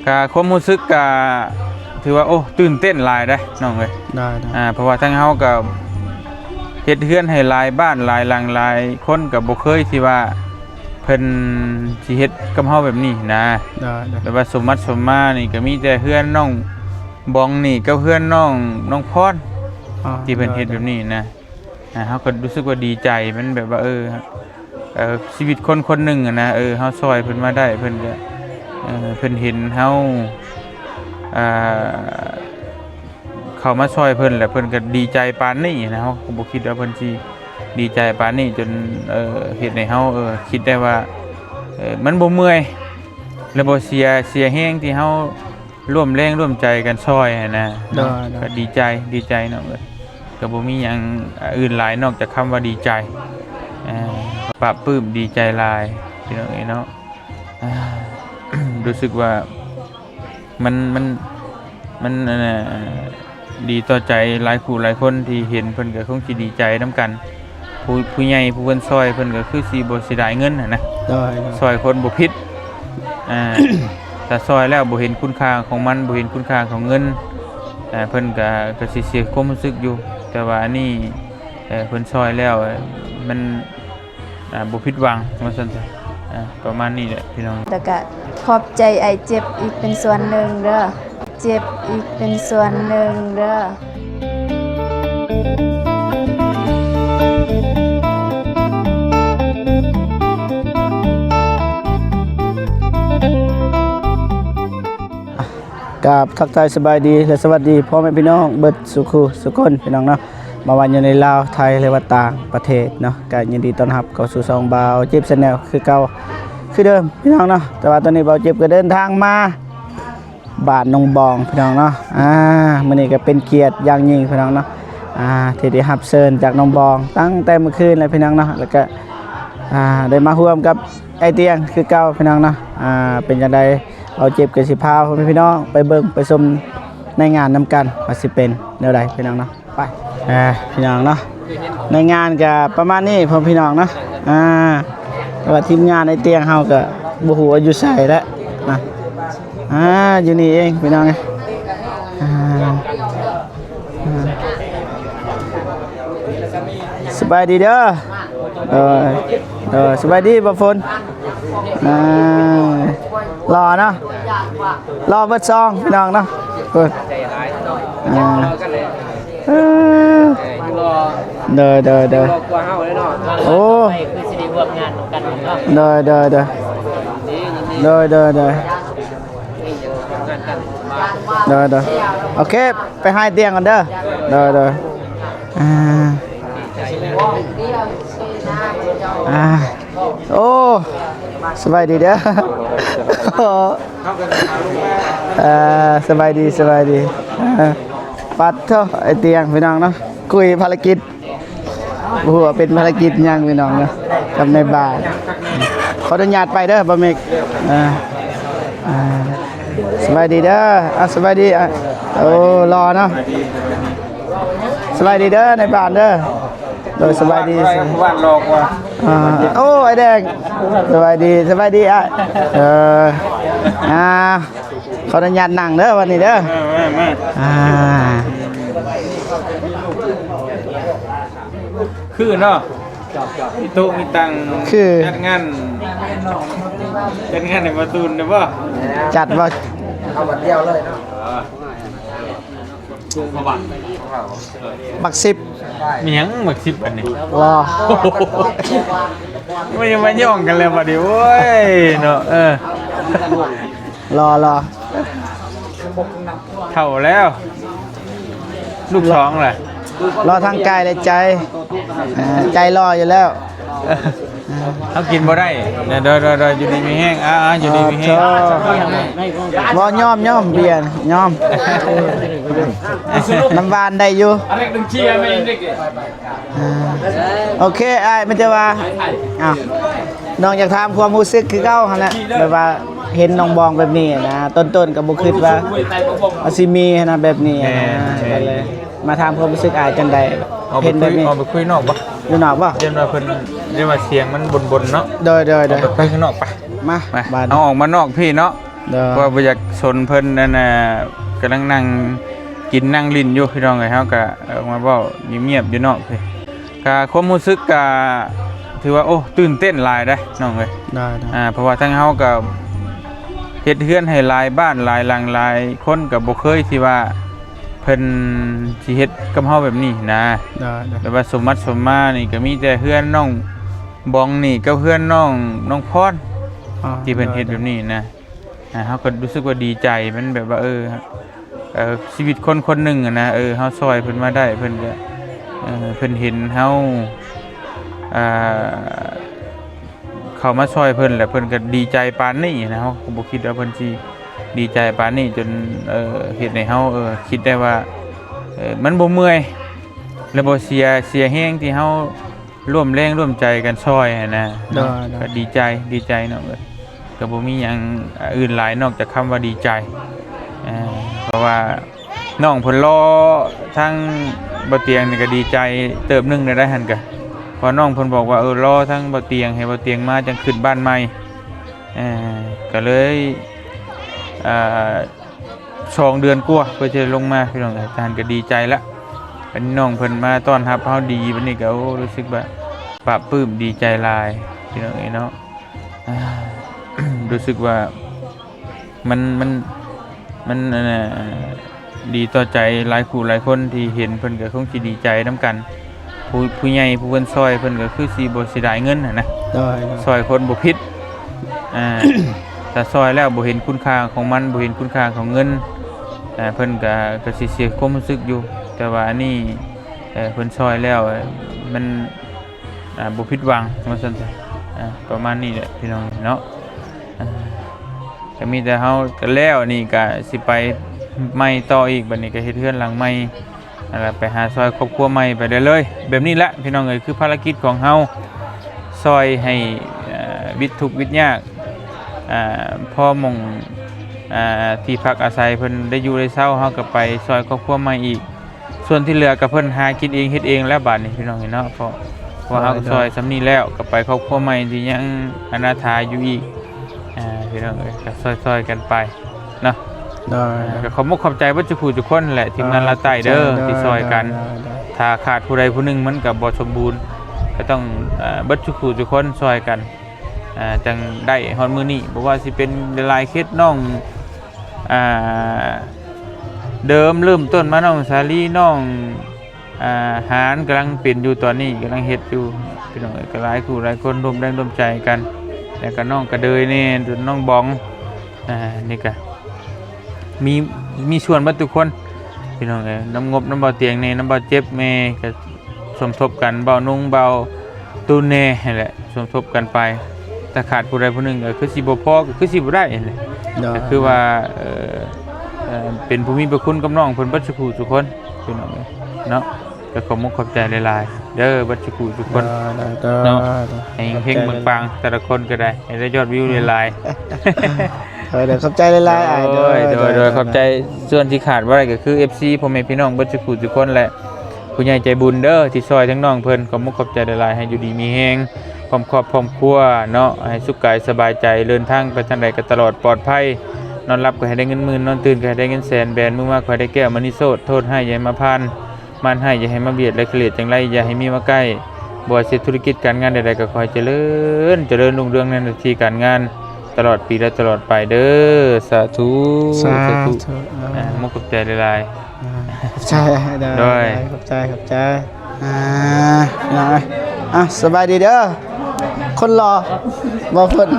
ก็ความรู้สึกก็ถือว่าโอ้ตื่นเต้นหลายได้น้องเอ้ยได้เพราะว่าทั้งเฮาก็เฮ็ดเฮือนให้หลายบ้านหลายหลังหลายคนก็บ่เคยที่ว่าเพิ่นสิเฮ็ดกับเฮาแบบนี้นะแบบว่าสมมัติสมมานี่ก็มีแต่เฮือนน้องบองนี่กับเฮือนน้องพรที่เพิ่นเฮ็ดแบบนี้นะเฮาก็รู้สึกว่าดีใจมันแบบว่าชีวิตคนคนหนึ่งอะนะเฮาซอยเพิ่นมาได้เพิ่นก็เพิ่นเห็นเฮาเข้ามาซอยเพิ่นแล้วเพิ่นก็ดีใจปานนี้นะเฮาก็บ่คิดว่าเพิ่นสิดีใจปานนี้จนเฮ็ดให้เฮาคิดได้ว่ามันบ่เมื่อยแล้วบ่เสียแฮงที่เฮาร่วมแรงร่วมใจกันซอยนะก็ดีใจเนาะก็บ่มีหยังอื่นหลายนอกจากคำว่าดีใจปลาบปลื้มดีใจหลายพี่น้องเนาะรู้สึกว่ามันดีต่อใจหลายคู่หลายคนที่เห็นเพิ่นก็คงสิดีใจนำกันผู้ใหญ่ผู้เพิ่นซอยเพิ่นก็คือสิบ่เสียดายเงินนะซอยคนบ่ผิดถ้าซอยแล้วบ่เห็นคุณค่าของมันบ่เห็นคุณค่าของเงินเพิ่นก็สิเสียความรู้สึกอยู่แต่ว่าอันนี้เพิ่นซอยแล้วมันบ่ผิดหวังว่าซั่นซะประมาณนี้แหละพี่น้องแล้วก็ขอบใจไอ้เจ็บอีกเป็นส่วนหนึ่งเด้อเจ็บอีกเป็นส่วนหนึ่งเด้อกราบทักทายสบายดีและสวัสดีพ่อแม่พี่น้องเบิดสุขุสุคนพี่น้องเนาะมาวันอยู่ในลาวไทยและว่าต่างประเทศเนาะก็ยินดีต้อนรับเข้าสู่ช่องบ่าวเจ็บชาแนลคือเก่าคือเดิมพี่น้องเนาะแต่ว่าตอนนี้บ่าวเจ็บก็เดินทางมาบ้านนองบองพี่น้องเนาะมื้อนี้ก็เป็นเกียรติอย่างยิ่งพี่น้องเนาะที่ได้รับเชิญจากน้องบองตั้งแต่เมื่อคืนเลยพี่น้องเนาะแล้วก็ได้มาร่วมกับไอเตียงคือเก่าพี่น้องเนาะเป็นจังได๋เอาเจ็บกับสิพาพี่น้องไปเบิ่งไปชมในงานนำกันว่าสิเป็นแนวใดพี่น้องเนาะไปพี่น้องเนาะในงานก็ประมาณนี้พ่อพี่น้องเนาะแต่ว่าทีมงานในเตียงเฮาก็บ่ฮู้ว่าอยู่ไสแล้วนะอยู่นี่เองพี่น้องสบายดีเด้อสบายดีบ่ฝนรอเนาะรอเบิดซองพี่น้องเนาะเด้อโอ้คือสิได้ร่วมงานกันเนาะเด้อโอเคไปให้เตียงกันเด้อโอ้สบายดีเด้อสบายดีปัดเถอะไอเตียงพี่น้องเนาะคุยภารกิจบัวเป็นภารกิจยังพี่น้องเนาะกับในบ้านขออนุญาตไปเด้อบะเมกสบายดีเด้อสบายดีโอ้รอเนาะสบายดีเด้อในบ้านเด้อโดยสบายดีบ้านรอกว่าโอ้ไอแดงสบายดีขออนุญาตนั่งเด้อวันนี้เด้อคือเนาะมีโต๊ะมีตังคือจัดงานในประตูนได้ป่ะจัดว่าเอาวันเดียวเลยเนาะบักสิบมีหยังบักสิบอันนี้รอไม่ยังมาย่องกันเลยป่ะดิโว้ยเนาะรอเท่าแล้วลูกสองแหละรอทางกายและใจรออยู่แล้วเขากินบ่ได้เนี่ยโดยอยู่ดีมีแห้งอยู่ดีมีแห้งบ่ย่อมเบียร์ย่อมน้ำหวานได้อยู่โอเคมันจะว่าน้องอยากถามความรู้สึกคือเก่าหั่นแหละแบบว่าเห็นน้องบองแบบนี้นะต้นก็บ่คิดว่าสิมีนะแบบนี้นะเลยมาถามความรู้สึกจังได๋เห็นแบบนี้เอาไปคุยนอกบ่อยู่นอกบ่เดี๋ยวเพิ่นเสียงมันบนเนาะโดยไปข้างนอกไปมาเอาออกมานอกพี่เนาะ เด้อ เพราะว่าบ่อยากสนเพิ่นนั่นน่ะกำลังนั่งกินนั่งลิ้นอยู่พี่น้องเอ้ยเฮาก็ออกมาเว้าเงียบๆอยู่เนาะเพิ่นก็ความรู้สึกก็ถือว่าโอ้ตื่นเต้นหลายเด้อน้องเอ้ย ได้ เพราะว่าทั้งเฮาก็เฮ็ดเฮือนให้หลายบ้านหลายหลังหลายคนก็บ่เคยที่ว่าเพิ่นสิเฮ็ดกับเฮาแบบนี้นะ ได้ แบบว่าสมมัติสมมานี่ก็มีแต่เฮือนน้องบองนี่กับเฮือนน้องพรที่เพิ่นเฮ็ดแบบนี้นะเฮาก็รู้สึกว่าดีใจมันแบบว่าชีวิตคนคนหนึงอะนะเฮาซอยเพิ่นมาได้เพิ่นก็เพิ่นเห็นเฮาเข้ามาช่วยเพิ่นแหละเพิ่นก็ดีใจปานนี้นะเฮาก็บ่คิดว่าเพิ่นสิดีใจปานนี้จนเฮ็ดให้เฮาคิดได้ว่ามันบ่เมื่อยแล้วบ่เสียแฮงที่เฮาร่วมแรงร่วมใจกันช่วยนะก็ดีใจเนาะก็บ่มีหยังอื่นหลายนอกจากคำว่าดีใจเพราะว่าน้องเพิ่นรอทั้งบ่เตียงนี่ก็ดีใจเติบนึงได้หั่นก็พอน้องเพิ่นบอกว่ารอทั้งบ่เตียงให้บ่เตียงมาจังขึ้นบ้านใหม่ก็เลย2 เดือนกว่าเพื่อจะลงมาพี่น้องท่านก็ดีใจละเป็นน้องเพิ่นมาต้อนรับเฮาดีบัดนี้ก็รู้สึกว่าปลาบปลื้มดีใจหลายพี่น้องเนาะรู้สึกว่ามันดีต่อใจหลายคู่หลายคนที่เห็นเพิ่นก็คงสิดีใจนํกันผู้ใหญ่ผู้เพิ่นซอยเพิ่นก็คือสิบ่เสียดายเงินนะซอยคนบ่ผิดถ้าซอยแล้วบ่เห็นคุณค่าของมันบ่เห็นคุณค่าของเงินเพิ่นก็สิเสียความรู้สึกอยู่แต่ว่าอันนี้เพิ่นซอยแล้วมันบ่ผิดหวังว่าซั่นซะประมาณนี้แหละพี่น้องเนาะก็มีแต่เฮาก็แล้วนี่ก็สิไปใหม่ต่ออีกบัดนี้ก็เฮ็ดเรือนหลังใหม่ไปหาซอยครอบครัวใหม่ไปได้เลยแบบนี้แหละพี่น้องเอ้ยคือภารกิจของเฮาซอยให้วิตทุกข์วิตยากพ่อมงที่พักอาศัยเพิ่นได้อยู่ได้เช้าเฮาก็ไปซอยครอบครัวใหม่อีกส่วนที่เหลือก็เพิ่นหากินเองเฮ็ดเองแล้วบัดนี้พี่น้องเนาะเพราะเฮาก็ซอยสำนี้แล้วก็ไปครอบครัวใหม่ที่ยังอนาถาอยู่อีกพี่น้องเอ้ยก็ซอยๆกันไปเนาะก็ขอบคุณขอบใจบ่จุผู้ทุกคนแหละทีมงานลาใต้เด้อที่ซอยกันถ้าขาดผู้ใดผู้หนึงมันก็บ่สมบูรณ์ก็ต้องเบิดทุกผู้ทุกคนซอยกันจังได้ฮอดมื้อนี้บ่ว่าสิเป็นหลายเคสน้องเดิมเริ่มต้นมาน้องสาลีน้องหารกำลังเป็นอยู่ตอนนี้กำลังเฮ็ดอยู่พี่น้องก็หลายคู่หลายคนร่วมแรงร่วมใจกันแล้วก็น้องกระเดยนี่น้องบองนี่ก็มีส่วนเบิดทุกคนพี่น้องเอ้ยน้ำงบน้ำเบาเตียงนี่น้ำเบาเจ็บแม่ก็สมทบกันเบานุ่งเบาตูนแน่นั่นแหละสมทบกันไปถ้าขาดผู้ใดผู้หนึ่งก็คือสิบ่พอก็คือสิบ่ได้นั่นแหละก็คือว่าเป็นผู้มีพระคุณกับน้องเพิ่นเบิดทุกผู้ทุกคนพี่น้องเอ้ยเนาะก็ขอบคุณขอบใจหลายๆเด้อเบิดทุกผู้ทุกคนเนาะให้เฮงๆปังๆแต่ละคนก็ได้ให้ได้ยอดวิวหลายๆเดี๋ยวขอบใจหลายๆโดยขอบใจส่วนที่ขาดว่าอะไรก็คือ FC พ่อแม่พี่น้องเบิดทุกคนแหละผู้ใหญ่ใจบุญเด้อที่ซอยทั้งน้องเพิ่นขอบคุณขอบใจหลายๆให้อยู่ดีมีแฮงพร้อมครอบพร้อมครัวเนาะให้สุขกายสบายใจเดินทางไปทางใดก็ตลอดปลอดภัยนอนหลับก็ให้ได้เงินหมื่นนอนตื่นก็ให้ได้เงินแสนแบนมือมากก็ให้ได้แก้วมณีโสดโทษให้อย่าให้มาพานมันให้อย่าให้มาเบียดและเกลียดจังไรอย่าให้มีมาใกล้บ่ว่าสิธุรกิจการงานใดๆก็ขอให้เจริญรุ่งเรืองในหน้าที่การงานตลอดปีและตลอดไปเด้อสาธุมุกขอบใจหลายๆใช่ได้ขอบใจสบายดีเด้อคนรอบ่เพิ่น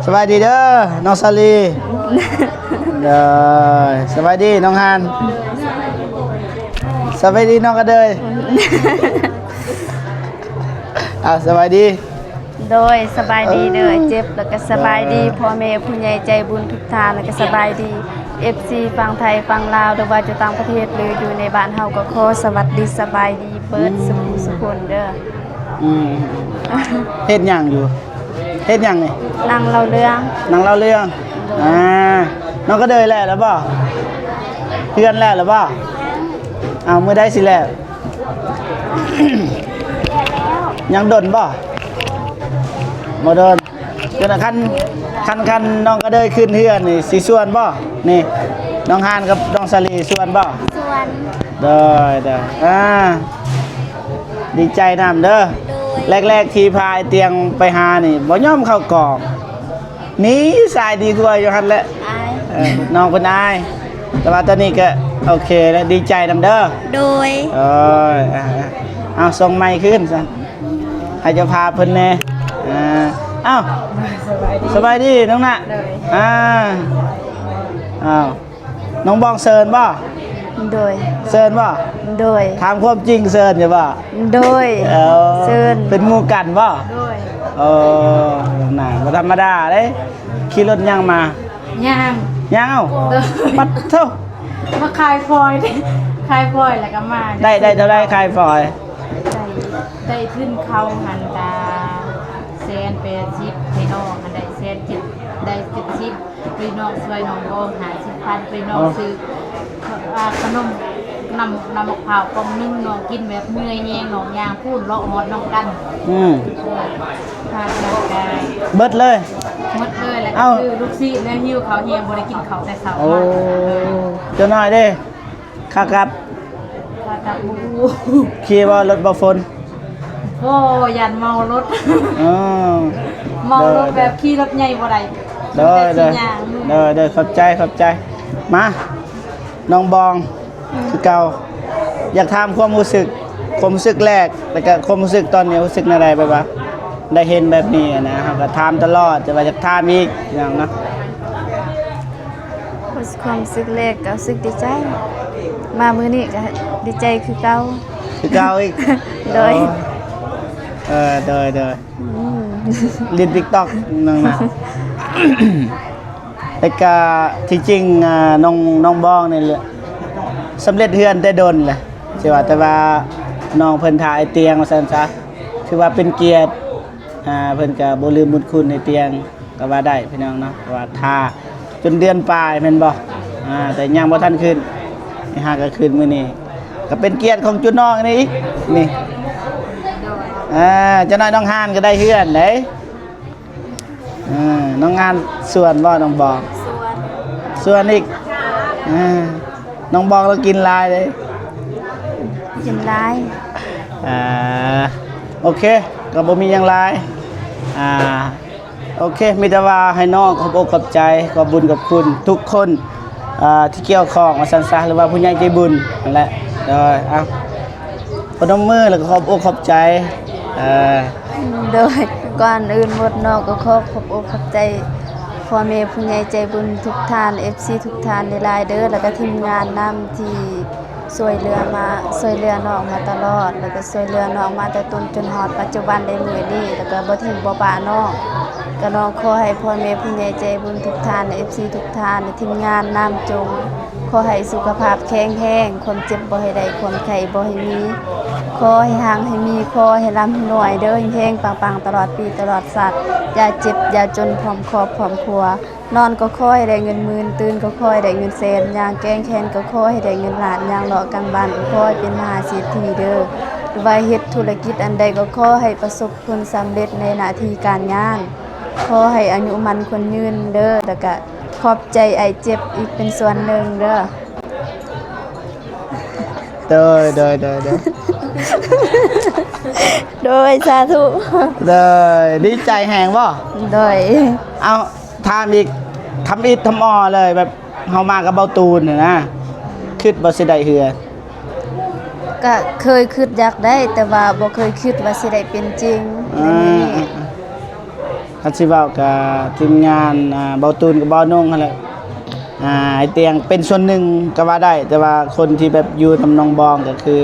สบายดีเด้อน้องซาลีเด้อสบายดีน้องฮานสบายดีน้องกระเดยสบายดีโดยสบายดีเด้อเจ็บแล้วก็สบายดีพ่อแม่ผู้ใหญ่ใจบุญทุกท่านแล้วก็สบายดี FC ฝั่งไทยฝั่งลาวหรือว่าอยู่ต่างประเทศหรืออยู่ในบ้านเฮาก็ขอสวัสดีสบายดีเบิดสุขคนเด้อเฮ็ดหยังอยู่เฮ็ดหยังนี่นั่งเล่าเรื่องน้องก็เดินแล้วบ่เพื่อนแล้วบ่มื้อใดสิแล้วยังดนบ่โดน จนคันน้องก็เดินขึ้นเฮือนนี่สิส่วนบ่นี่น้องฮานกับน้องสลีส่วนบ่ ส่วน ได้ดีใจนำเด้อแรกๆที่พายเตียงไปหานี่บ่ยอมเข้ากอกหนีสายดีกว่าอยู่หั่นแหละ อาย น้องเพิ่นอายแต่ว่าตอนนี้ก็โอเคแล้วดีใจนำเด้อ โดย โอ้ยเอาส่งไมค์ขึ้นซะให้เจะพาเพิ่นแน่เอ้าสบายดีน้องน่ะอ้าวน้องบองเซิร์นบ่ โดย เซิร์นบ่ โดย ถามความจริงเซิร์นอย่าบ่ โดย เซิร์น เป็นหมู่กันบ่ โดย เออน่ะบ่ธรรมดาเด้ขี่รถยังมา ย่าง ยังเอ้าปัดเท่า มาคายฟอยดิคายฟอยแล้วก็มา ได้เท่าไรใครฝอย ได้ขึ้นเขาหันตาแซนเป็นชิปไปนอกหันได้แซนจิตได้จิตชิปไปนอกซอยน้องโบ50,000ไปนอกซื้อขนมนำมะพร้าวกล่องนึงน้องกินแบบเมื่อยแยงน้องยางพูดเลาะหอดน้องกันพาร่างกาย เบิดเลย หมดเลยแล้ว เอ้า ก็คือลูกซีแล้วหิวเขาเฮียบ่ได้กินเขาแต่เช้า โอ้ มา เจ้าน้อยเด้ค่ากับ ว่าจับบู ขี่ว่ารถบ่ฝน โอ้ยันเมารถ อ๋อ เมารถแบบขี่รถใหญ่บ่ได้ เด้อ แต่ เด้อ สิย่างมือ เด้อขอบใจมาน้องบองคือเก่าอยากถามความรู้สึกแรกแล้วก็ความรู้สึกตอนนี้รู้สึกอะไรไปบ่ได้เห็นแบบนี้นะครับก็ถามตลอดแต่ว่าอยากถามอีกอย่างเนาะ ความรู้สึกแรกก็รู้สึกดีใจ มามื้อนี้ก็ดีใจคือเก่า คือเก่าอีก โดย โดยลิน TikTok นั่นน่ะ แต่ก็ที่จริงน้องบองนี่แหละสำเร็จเฮือนแต่ดนแหละใช่ว่าแต่ว่าน้องเพิ่นถ่ายเตียงว่าซั่นซะคือว่าเป็นเกียรติเพิ่นก็บ่ลืมบุญคุณในเตียงก็ว่าได้พี่น้องเนาะว่าท่าจนเดือนปลายแม่นบ่แต่ยังบ่ทันขึ้นนี่หาก็ขึ้นมื้อนี้ก็เป็นเกียรติของจุดน้องนี่อีกนี่เจ้าน้อยน้องฮานก็ได้เฮือนเด้น้องงานส่วนบ่น้องบอกส่วนอีกน้องบอกเรากินลายเลย กินหลาย โอเคก็บ่มีหยังหลายโอเคมีแต่ว่าให้น้องขอบอกขอบใจขอบบุญกับคุณทุกคนที่เกี่ยวข้องมาซั่นซะหรือว่าผู้ใหญ่ใจบุญนั่นแหละเด้อเอาพนมมือแล้วก็ขอบอกขอบใจ โดยก่อนอื่นหมดเนอกก็ขบอกขอบใจพ่อแม่ผู้ใหญ่ใจบุญทุกท่าน FC ทุกท่านในหลายเด้อแล้วก็ทีมงานนำที่ช่วยเหลือน้องมาตลอดแล้วก็ช่วยเหลือน้องมาแต่ต้นจนฮอดปัจจุบันได้มื้อนี้แล้วก็บ่ทิ้งบ่ปาน้องก็น้องขอให้พ่อแม่ผู้ใหญ่ใจบุญทุกท่าน FC ทุกท่านในทีมงานนำจงขอให้สุขภาพแข็งแรงความเจ็บบ่ให้ได้ความไข้บ่ให้มีขอให้ห่างให้มีขอให้ร่ำให้รวยเด้อแฮงๆปังๆตลอดปีตลอดชาติอย่าเจ็บอย่าจนพร้อมครอบพร้อมครัวนอนก็ขอให้ได้เงินหมื่นตื่นก็ขอให้ได้เงินแสนย่างแกงแค้นก็ขอให้ได้เงินล้านย่างเลาะกลางบ้านก็ขอให้เป็นมหาเศรษฐีเด้อหรือว่าเฮ็ดธุรกิจอันใดก็ขอให้ประสบผลสำเร็จในหน้าที่การงานขอให้อายุมันคนยืนเด้อแล้วก็ขอบใจไอ้เจ็บอีกเป็นส่วนหนึ่งเด้อ เด้อ โดยสาธุ ดีใจแหงบ่ โดย เอาทำอีกทำอิดทำออเลยแบบเฮามากับเบาตูนน่ะนะคิดบ่สิได้เฮือ ก็เคยคิดอยากได้แต่ว่าบ่เคยคิดว่าสิได้เป็นจริงในมื้อนี้ คันสิเว้ากับทีมงานเบาตูนกับเบานงนั่นแหละไอ้เตียงเป็นส่วนหนึ่งก็ว่าได้ แต่ว่าคนที่แบบอยู่ทำนองบองก็คือ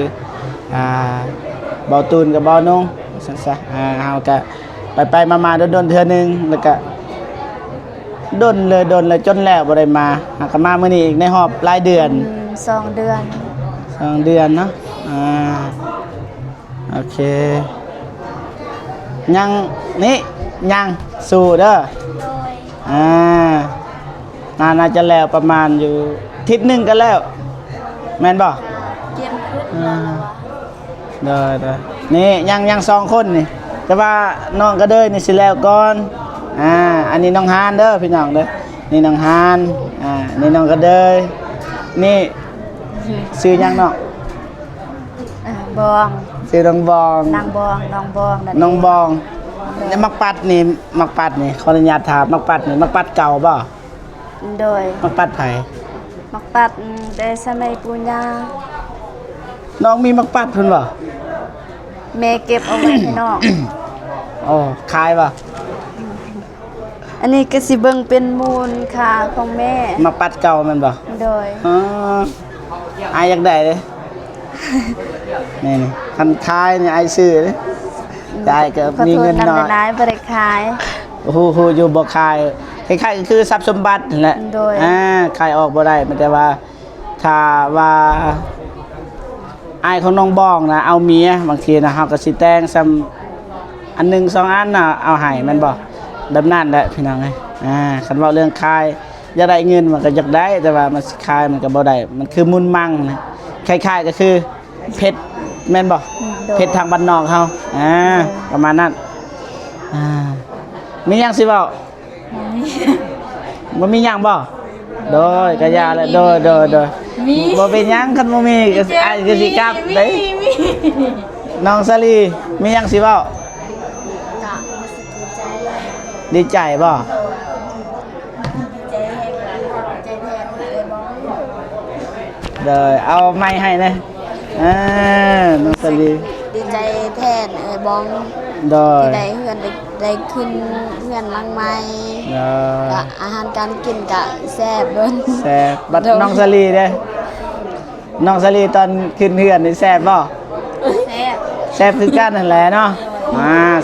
เบาตูนกับเบานงซั่นซะเฮาก็ไปๆมาๆโดนๆเทื่อนึงแล้วก็ดนเลยจนแล้วบ่ได้มาหากมามื้อนี้อีกในรอบหลายเดือน 2 เดือน 2 เดือนเนาะโอเคยังนี่ยังสู้เด้อน่าจะแล้วประมาณอยู่ทิศหนึงก็แล้วแม่นบ่ เกียมขึ้นแล้ว เด้อนี่ยัง2คนนี่แต่ว่าน้องก็เด้อนี่สิแล้วก่อน อันนี้น้องฮานเด้อพี่น้องเด้อนี่น้องฮานนี่น้องกระเดยนี่ชื่อหยังเนาะ บอง ชื่อน้องบอง นางบองน้องบองนั่น น้องบองแล้วมักปัดนี่ขออนุญาตถามมักปัดนี่มักปัดเก่าบ่ โดย มักปัดไผ มักปัดแต่สมัยปู่ย่า น้องมีมักปัดเพิ่นบ่ แม่เก็บเอาไว้ให้น้อง อ๋อขายบ่ อันนี้ก็สิเบิ่งเป็นมูลค่าของแม่ มักปัดเก่าแม่นบ่ โดย อ๋ออายอยากได้เด้ นี่คันขายนี่อายซื้อเด้ได้ก็ ขอ มี โทษ เงิน นำ น้อย หลายๆบ่ได้ขาย โอ้โหอยู่บ่ขายคล้ายๆก็คือทรัพย์สมบัตินั่นแหละ โดย ขายออกบ่ได้มันแต่ว่าถ้าว่าอายของน้องบ้องนะเอาเมียบางทีนะเฮาก็สิแต่งซ้ำอันหนึง2อันน่ะเอาให้มันบ่แบบนั้นแหละพี่น้องเอ้ยคันเว้าเรื่องขายอยากได้เงินมันก็อยากได้แต่ว่ามันสิขายมันก็บ่ได้มันคือมุนมังนะคล้ายๆก็คือเพชรแม่นบ่เพชรทางบ้านนอกเฮาประมาณนั้นมีหยังสิเว้าบ่มีหยังบ่โดยกะยาแล้วโดยบ่เป็นหยังคันบ่มีก็อายก็สิกลับเด้น้องสลีมีหยังสิเว้าดีใจบ่เด้อเอาไม้ให้นะน้องสลี ดีใจแทนบอง โดย ได้เฮือนได้ขึ้นเฮือนหลังใหม่ โดย ก็อาหารการกินก็แซ่บเบิ่น แซ่บบัดน้องสลีเด้น้องสลีตอนขึ้นเฮือนนี่แซ่บบ่ แซ่บ แซ่บคือกันนั่นแหละเนาะ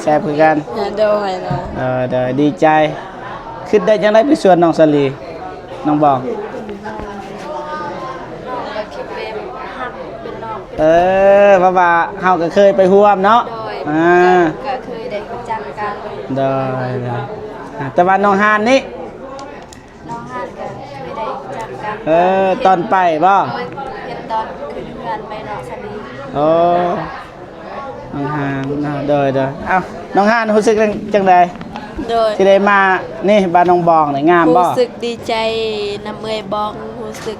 แซ่บคือกัน โดย เด้อดีใจขึ้นได้จังได๋ไปสวนน้องสลีน้องบอกว่าเฮาก็เคยไปร่วมเนาะก็เคยได้รู้จักกัน ได้แต่ว่าน้องฮานนี่ น้องฮานก็เคยได้รู้จักกัน ตอนไปบ่ เห็นตอนขึ้นเฮือนไปน้องสลี โอ้น้องฮานเด้อเอ้าน้องฮานรู้สึกจังได๋ โดย ที่ได้มานี่บ้านน้องบองนี่งามบ่ รู้สึกดีใจนำเอ่ยบองรู้สึก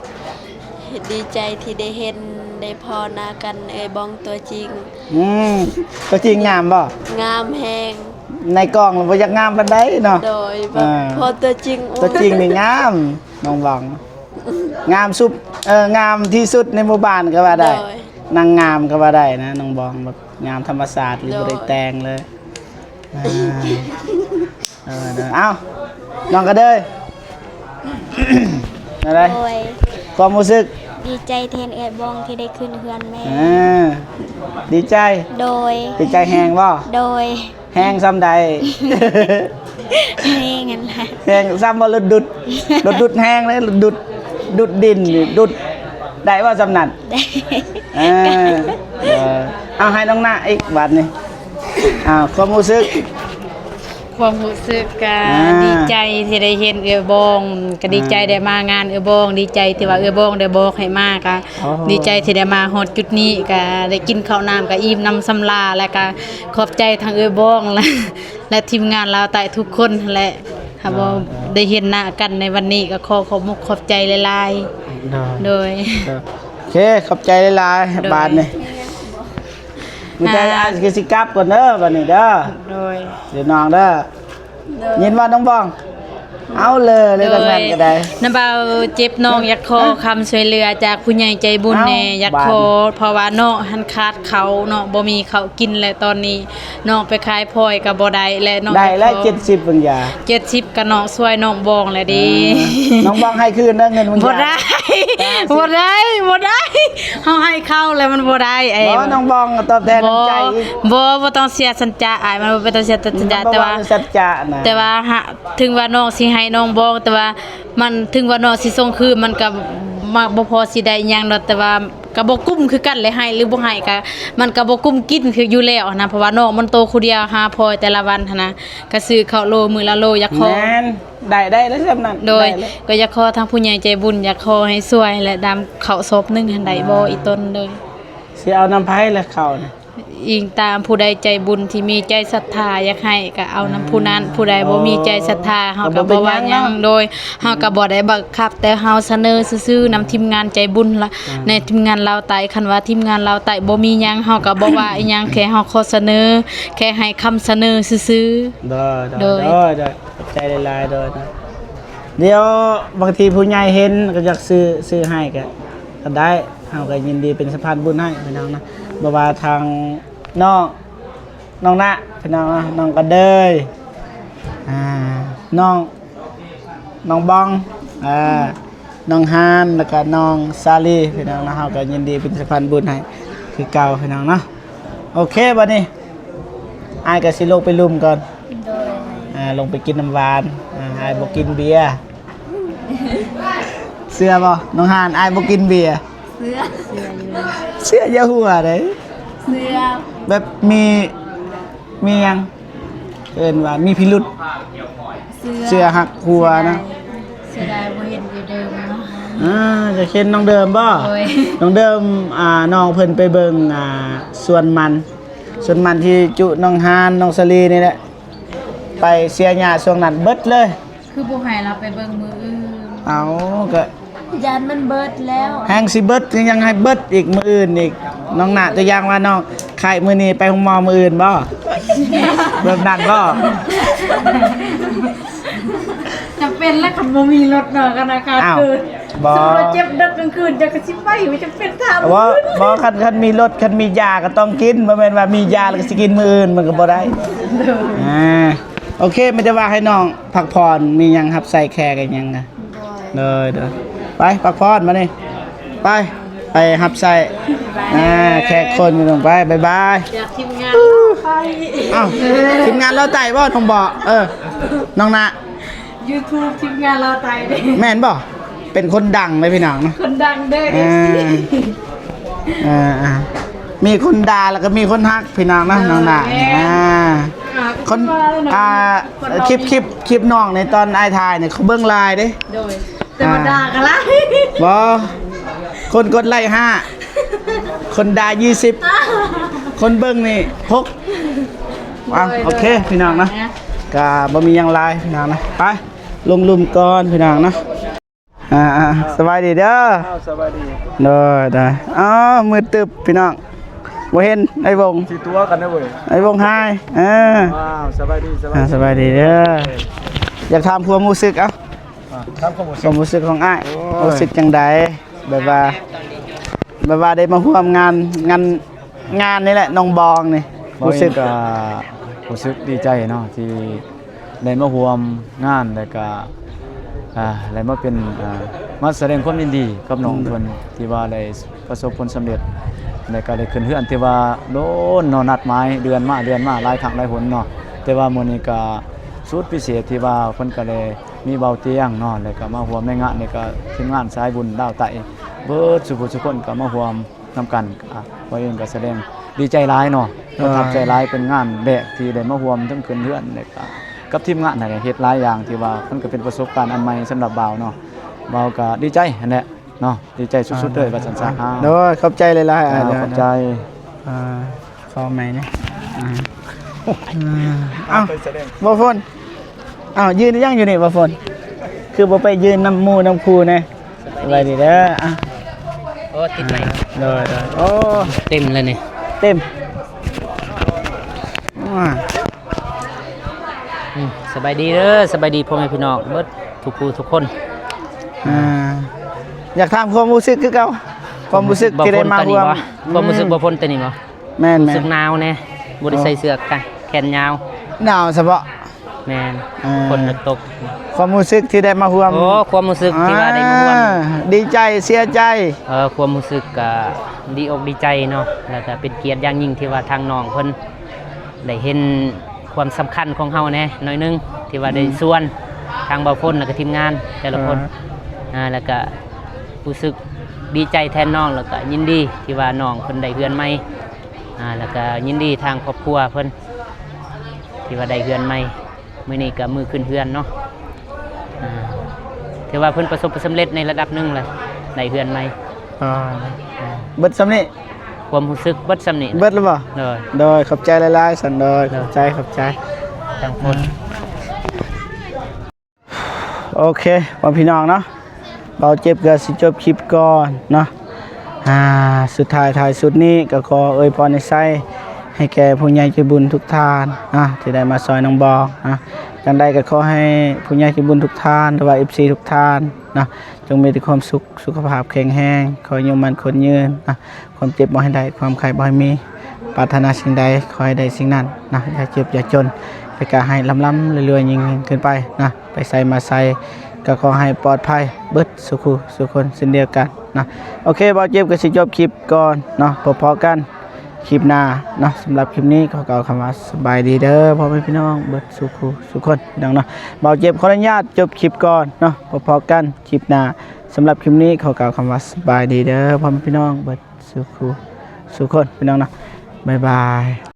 ดีใจที่ได้เห็นได้พอหน้ากันเอ่ยบองตัวจริง ตัวจริงงามบ่ งามแฮง ในกล้องบ่อยากงามปานใดเนาะ โดยแบบพอตัวจริง ตัวจริงนี่งามน้องบองงามสุดงามที่สุดในหมู่บ้านก็ว่าได้นางงามก็ว่าได้นะน้องบองแบบงามธรรมศาสตร์หรือบ่ได้แต่งเลยเอ้าน้องก็เด้ยอะไร โดย ความรู้สึก ดีใจแทนเอ็ดบองที่ได้ขึ้นเฮือนแม่ ดีใจ โดย ดีใจแฮงบ่ โดย แฮงซ้ำใด นี่งั้นแหละ แฮงซ้ำบ่รถดุดแฮงเลยดุดดินนี่ดุดได้ว่าสำนัด ได้ เอาให้น้องหน้าอีกบาทนี่ความรู้สึก ความรู้สึกก็ดีใจที่ได้เห็นเอือบองก็ดีใจได้มางานเอือบองดีใจที่ว่าเอือบองได้บอกให้มาก็ดีใจที่ได้มาฮอดจุดนี้ก็ได้กินข้าวน้ำก็อิ่มน้ำสำลาแล้วก็ขอบใจทางเอือบองและทีมงานเราแต่ทุกคนแหละถ้าบ่ได้เห็นหน้ากันในวันนี้ก็ขอบมุกขอบใจหลายๆโดย โอเคขอบใจหลายๆบาทนี่มีใจอาจสิกลับก่อนเด้อบัดนี้เด้อ โดย เดี๋ยวน้องเด้อยินว่าน้องบองเอาเลยตั้งนั้นก็ได้ น้ำเบาเจ็บน้องอยากขอคำช่วยเหลือจากผู้ใหญ่ใจบุญแน่อยากขอเพราะว่าน้องหันขาดเขาเนาะบ่มีเขาวกินแล้วตอนนี้น้องไปขายพลอยก็บ่ได้และน้อง ได้แล้ว70บางอย่าง 70ก็น้องช่วยน้องบองแหละดิ น้องบองให้คืนเด้อเงินบางอ บ่ ย่าง ได้บ่ได้เฮาให้เข้าแล้วมันบ่ได้ไอ้ บ่น้องบองตอบแทนน้ำใจ บ่ต้องเสียสัญญาอ้ายมันบ่ต้องเสียสัญญาแต่ว่า สัจจะนะ แต่ว่าถึงว่าน้องสิให้น้องบอกแต่ว่ามันถึงว่าน้องสิส่งคืนมันก็มาบ่พอสิได้หยังดอกแต่ว่าก็บ่กุ้มคือกันเลยให้หรือบ่ให้ก็มันก็บ่กุ้มกินคืออยู่แล้วนะเพราะว่าน้องมันโตคนเดียวหาพอแต่ละวันหั้นนะก็ซื้อข้าวโลมื้อละโลอยากขอ แม่นได้แล้วจำนั้น โดย ไแล้ว ก็อยากขอทางผู้ใหญ่ใจบุญอยากขอให้ช่วยและดำข้าวศพนึงหันใดบ่อีต้นเลย สิเอาน้ำไผ่และข้าวน่ะ อิงตามผู้ใดใจบุญที่มีใจศรัทธาอยากให้ก็เอานํผู้นั้นผู้ใดบ่มีใจศรัทธาเฮาก็บ่ว่าหยังโดยเฮาก็บ่ได้บังคับแต่เฮาเสนอซื่อๆนำทีมงานใจบุญละในทีมงานลาวใต้คันว่าทีมงานลาวใต้บ่มีหยังเฮาก็บ่ว่าอีหยังแค่เฮาขอเสนอแค่ให้คำเสนอซื่อ โดยใจหลายๆโดยนะเดี๋ยวบางทีผู้ใหญ่เห็นก็อยากซื้อให้ก็ได้เฮาก็ยินดีเป็นสะพานบุญให้พี่น้องนะบ่ว่าทางน้องนะพี่น้องนะน้องกระเดยน้องบองน้องฮานแล้วก็น้องซาลีพี่น้องนะเฮาก็ยินดีเป็นสะพานบุญให้คือเก่าพี่น้องเนาะโอเคบัดนี้อ้ายก็สิลงไปลุมก่อน โดย ลงไปกินน้ำหวานอ้ายบ่กินเบียร์เสื้อบ่น้องฮานอ้ายบ่กินเบียร์เสื้ออย่าหัวเด้ เสื้อ แบบมีหยังเอิ้นว่ามีพิรุษเสื้อหักหัวนะ ๆเสียดายบ่เห็นอยู่เดิมเนาะ จะเช่นน้องเดิมบ่ โอ้ย น้องเดิมน้องเพิ่นไปเบิ่งสวนมันที่จุน้องฮานน้องสลีนี่แหละไปเสียหญ้าช่วงนั้นเบิดเลย คือบ่ให้เราไปเบิ่งมืออื่น เอาก็ ยานมันเบิดแล้ว แฮงสิเบิดยังให้เบิดอีกมื้ออื่นอีกน้องน่ะตัวอย่างว่าน้องไข้มื้อนี้ไปโรงหมอมื้ออื่นบ่แบบนั้นบ่ จำเป็นแล้วคันบ่มีรถเนาะกันนะคะ อ้าว คือ บ่ สมมุติว่าเจ็บดึกกลางคืนจะก็สิไปไม่จำเป็นถาม บ่คันมีรถคันมียาก็ต้องกินบ่แม่นว่ามียาแล้วก็สิกินมื้ออื่นมันก็บ่ได้โอเคไม่ได้ว่าให้น้องพักผ่อนมีหยังครับใส่แคร์กันหยังกะเด้อไปพักผ่อนมานี่ไปหับใส่แขกคนอยู่ลงไปบ๊ายบาย อยากทีมงานไป อ้าวทีมงานเราไต่บ่ทงบ่น้องนะ YouTube ทีมงานเราตายเด้ แม่นบ่เป็นคนดังเลยพี่น้องเนาะ คนดังเด้อ มีคนด่าแล้วก็มีคนฮักพี่น้องนะน้องนะคนคลิปน้องในตอนอ้ายถ่ายเนี่ยเขาเบิ่งไลน์เด้ โดยแต่มาด่ากันละ บ่คนกดไลค์5คนด่า20คนเบิ่งนี่6โอเคพี่น้องนะก็บ่มีหยังหลายพี่น้องนะไปลงลุมก่อนพี่น้องนะสบายดีเด้อสบายดีได้มือตึบพี่น้องบ่เห็นไอ้วงสิตัวกันนะเว้ยไอ้วงไฮว้าวสบายดีเด้ออยากถามความรู้สึกถามความรู้สึกของอ้ายรู้สึกจังไดแบบว่าได้มาร่วมงานนี่แหละน้องบองนี่รู้สึกดีใจเนาะที่ได้มาร่วมงานแล้วก็อะไรมาเป็นมาแสดงความยินดีกับน้องเพิ่นที่ว่าได้ประสบผลสำเร็จแล้วก็ได้ขึ้นเฮือนที่ว่าโดนเนาะนัดหมายเดือนมาหลายครั้งหลายหนเนาะแต่ว่ามื้อนี้ก็สุดพิเศษที่ว่าเพิ่นก็ได้มีเบาเตียงเนาะแล้วก็มาร่วมในงานนี่ก็ทีมงานสายบุญดาวไต้เบิดทุกคนก็มาร่วมนำกันว่าเองก็แสดงดีใจหลายเนาะประทับใจหลายเป็นงานแรกที่ได้มาร่วมทั้งขึ้นเฮือนแล้วก็กับทีมงานเฮ็ดหลายอย่างที่ว่ามันก็เป็นประสบการณ์อันใหม่สำหรับบ่าวเนาะบ่าวก็ดีใจนั่นแหละเนาะดีใจสุดๆเลยว่าซั่นซะโดยขอบใจหลายๆขอบใจขอใหม่นะบ่ฝนยืนยังอยู่นี่บ่ฝนคือบ่ไปยืนน้ำหมู่น้ำครูนะสบายดีเด้อโอ้ติดไหมโดยโอ้ เต็มเลยเนี่ย เต็มสบายดีเด้อสบายดีพ่อแม่พี่น้องเบิดทุกผู้ทุกคนอยากถามความรู้สึกคือเก่าความรู้สึกที่ได้มาร่วมความรู้สึกบ่พ้นแต่นี่บ่แม่นรู้สึกหนาวแน่บ่ได้ใส่เสื้อกันแขนยาวหนาวซะบ่แม่นคนตกความรู้สึกที่ได้มาร่วมโอ้ความรู้สึกที่ว่าได้มาร่วมดีใจเสียใจความรู้สึกก็ดีอกดีใจเนาะแล้วก็เป็นเกียรติอย่างยิ่งที่ว่าทางน้องเพิ่นได้เห็นความสำคัญของเฮาแน่หน่อยนึงที่ว่าได้ส่วนทางบ่าวพ้นแล้วก็ทีมงานแต่ละคนแล้วก็รู้สึกดีใจแทนน้องแล้วก็ยินดีที่ว่าน้องเพิ่นได้เฮือนใหม่แล้วก็ยินดีทางครอบครัวเพิ่นที่ว่าได้เฮือนใหม่มื้อนี้ก็มือขึ้นเฮือนเนาะถือว่าเพิ่นประสบความสำเร็จในระดับหนึงเลยได้เฮือนใหม่เบิดสำนี้ ความรู้สึกเบิดสำนี้ เบิดหรือเปล่า เลย โดยขอบใจหลายๆสันโดยขอบใจ ทั้งคน โอเคพ่อพี่น้องเนาะเบาเจ็บก็สิจบคลิปก่อนเนาะสุดท้ายท้ายสุดนี้ก็ขออวยพรในไส้ให้แก่ผู้ใหญ่ใจบุญทุกท่านที่ได้มาซอยน้องบองจังใดก็ขอให้ผู้ใหญ่ใจบุญทุกท่านหรือว่า FC ทุกท่านจงมีแต่ความสุขสุขภาพแข็งแรงขอให้อยู่มันคนยืนความเจ็บบ่ให้ได้ความไข้บ่ให้มีปรารถนาสิ่งใดขอให้ได้สิ่งนั้นอย่าเจ็บอย่าจนไปก็ให้ล้ำๆเรื่อยๆยิ่งขึ้นไปไปใส่มาใส่ก็ขอให้ปลอดภัยเบิดสุขสุขคนเช่นเดียวกันโอเคบ่าวเจ็บก็สิจบคลิปก่อนพอๆกันคลิปหน้าสำหรับคลิปนี้ขอกล่าวคำว่าสบายดีเด้อพ่อแม่พี่น้องเบิดสุขสุขคนดังบ่าวเจ็บขออนุญาตจบคลิปก่อนพอๆกันคลิปหน้าสำหรับคลิปนี้ขอกล่าวคำว่าสบายดีเด้อพ่อแม่พี่น้องเบิดสุขสุขคนพี่น้องบ๊ายบาย